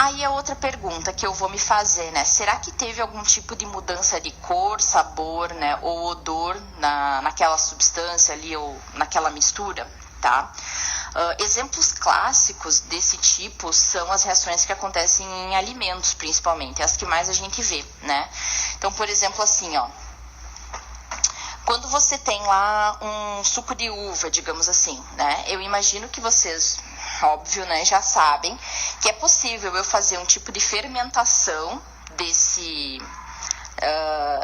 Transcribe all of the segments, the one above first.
Aí é outra pergunta que eu vou me fazer, né? Será que teve algum tipo de mudança de cor, sabor, né? Ou odor naquela substância ali ou naquela mistura, tá? Exemplos clássicos desse tipo são as reações que acontecem em alimentos, principalmente, as que mais a gente vê, né? Então, por exemplo, assim, ó. Quando você tem lá um suco de uva, digamos assim, né? Eu imagino que vocês, óbvio, né, já sabem que é possível eu fazer um tipo de fermentação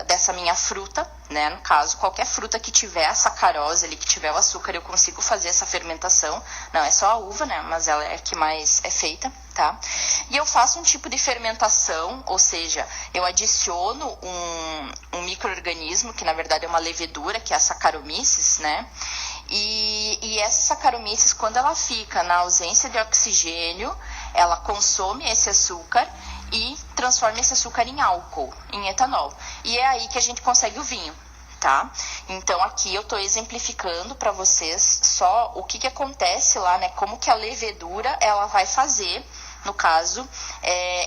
dessa minha fruta, né? No caso, qualquer fruta que tiver a sacarose ali, que tiver o açúcar, eu consigo fazer essa fermentação. Não é só a uva, né? Mas ela é a que mais é feita, tá? E eu faço um tipo de fermentação, ou seja, eu adiciono um micro-organismo, que na verdade é uma levedura, que é a Saccharomyces, né? E essa Saccharomyces, quando ela fica na ausência de oxigênio, ela consome esse açúcar e transforma esse açúcar em álcool, em etanol. E é aí que a gente consegue o vinho, tá? Então aqui eu estou exemplificando para vocês só o que acontece lá, né? Como que a levedura ela vai fazer, no caso,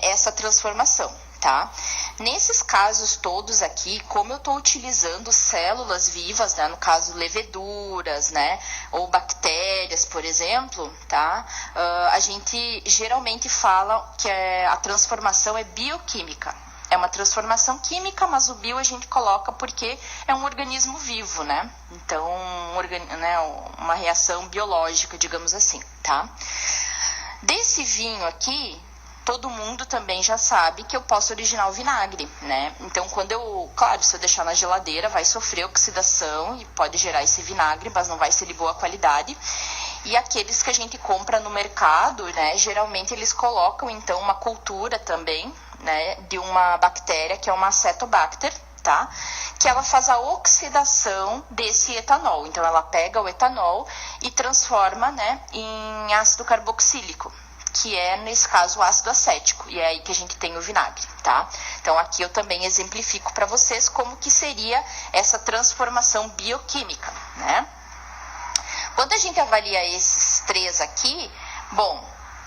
essa transformação, tá? Nesses casos todos aqui, como eu estou utilizando células vivas, né, no caso leveduras, né, ou bactérias, por exemplo, tá? A gente geralmente fala que a transformação é bioquímica. É uma transformação química, mas o bio a gente coloca porque é um organismo vivo, né? Então, uma reação biológica, digamos assim, tá? Desse vinho aqui, todo mundo também já sabe que eu posso originar o vinagre, né? Então, claro, se eu deixar na geladeira, vai sofrer oxidação e pode gerar esse vinagre, mas não vai ser de boa qualidade. E aqueles que a gente compra no mercado, né? Geralmente eles colocam, então, uma cultura também, né? De uma bactéria que é uma Acetobacter, tá? Que ela faz a oxidação desse etanol. Então, ela pega o etanol e transforma, né? Em ácido carboxílico, que é, nesse caso, o ácido acético, e é aí que a gente tem o vinagre, tá? Então, aqui eu também exemplifico para vocês como que seria essa transformação bioquímica, né? Quando a gente avalia esses três aqui, bom,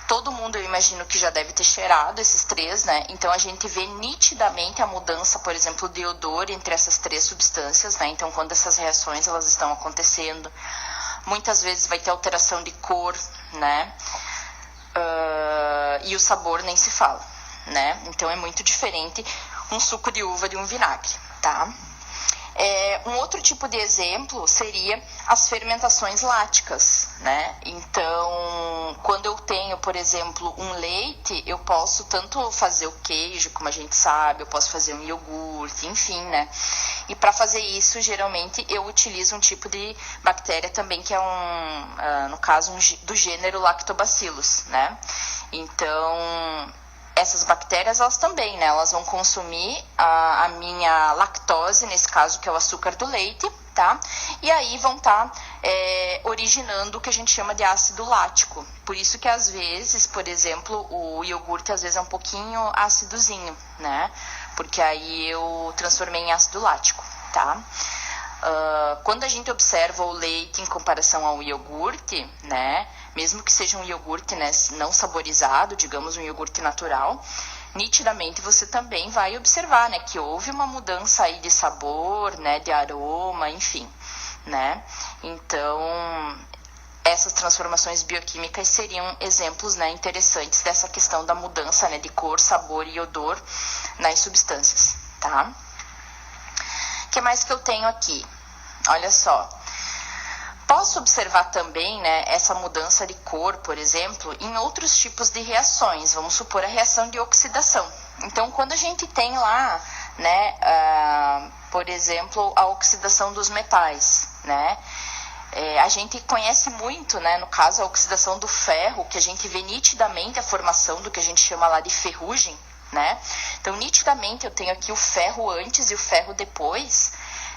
todo mundo, eu imagino que já deve ter cheirado esses três, né? Então, a gente vê nitidamente a mudança, por exemplo, de odor entre essas três substâncias, né? Então, quando essas reações, elas estão acontecendo, muitas vezes vai ter alteração de cor, né? E o sabor nem se fala, né? Então é muito diferente um suco de uva de um vinagre, tá? Um outro tipo de exemplo seria as fermentações láticas, né? Então, quando eu tenho, por exemplo, um leite, eu posso tanto fazer o queijo, como a gente sabe, eu posso fazer um iogurte, enfim, né? E para fazer isso, geralmente, eu utilizo um tipo de bactéria também, que é no caso, do gênero Lactobacillus, né? Então, essas bactérias, elas também, né? Elas vão consumir a minha lactose, nesse caso, que é o açúcar do leite, tá? E aí vão estar originando o que a gente chama de ácido lático. Por isso que, às vezes, por exemplo, o iogurte, às vezes, é um pouquinho ácidozinho, né? Porque aí eu transformei em ácido lático, tá? Quando a gente observa o leite em comparação ao iogurte, né? Mesmo que seja um iogurte, né, não saborizado, digamos, um iogurte natural, nitidamente você também vai observar, né, que houve uma mudança aí de sabor, né, de aroma, enfim, né? Então, essas transformações bioquímicas seriam exemplos, né, interessantes dessa questão da mudança, né, de cor, sabor e odor nas substâncias, tá? O que mais que eu tenho aqui? Olha só. Posso observar também, né, essa mudança de cor, por exemplo, em outros tipos de reações. Vamos supor a reação de oxidação. Então, quando a gente tem lá, né, por exemplo, a oxidação dos metais, né, a gente conhece muito, né, no caso, a oxidação do ferro, que a gente vê nitidamente a formação do que a gente chama lá de ferrugem, né? Então, nitidamente, eu tenho aqui o ferro antes e o ferro depois,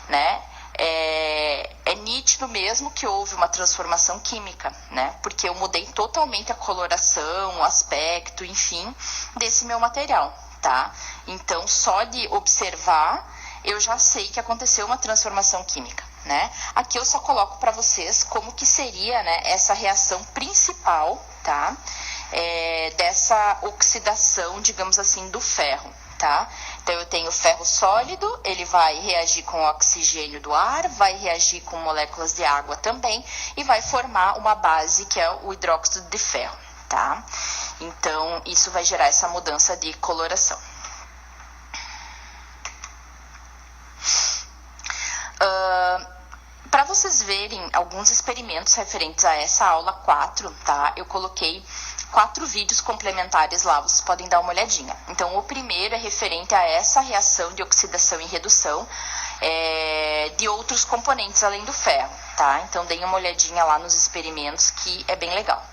né? É nítido mesmo que houve uma transformação química, né? Porque eu mudei totalmente a coloração, o aspecto, enfim, desse meu material, tá? Então, só de observar, eu já sei que aconteceu uma transformação química, né? Aqui eu só coloco para vocês como que seria, né, essa reação principal, tá? dessa oxidação, digamos assim, do ferro, tá? Então, eu tenho ferro sólido, ele vai reagir com o oxigênio do ar, vai reagir com moléculas de água também e vai formar uma base que é o hidróxido de ferro, tá? Então, isso vai gerar essa mudança de coloração. Para vocês verem alguns experimentos referentes a essa aula 4, tá? Eu coloquei 4 vídeos complementares lá, vocês podem dar uma olhadinha. Então, o primeiro é referente a essa reação de oxidação e redução de outros componentes além do ferro, tá? Então, deem uma olhadinha lá nos experimentos que é bem legal.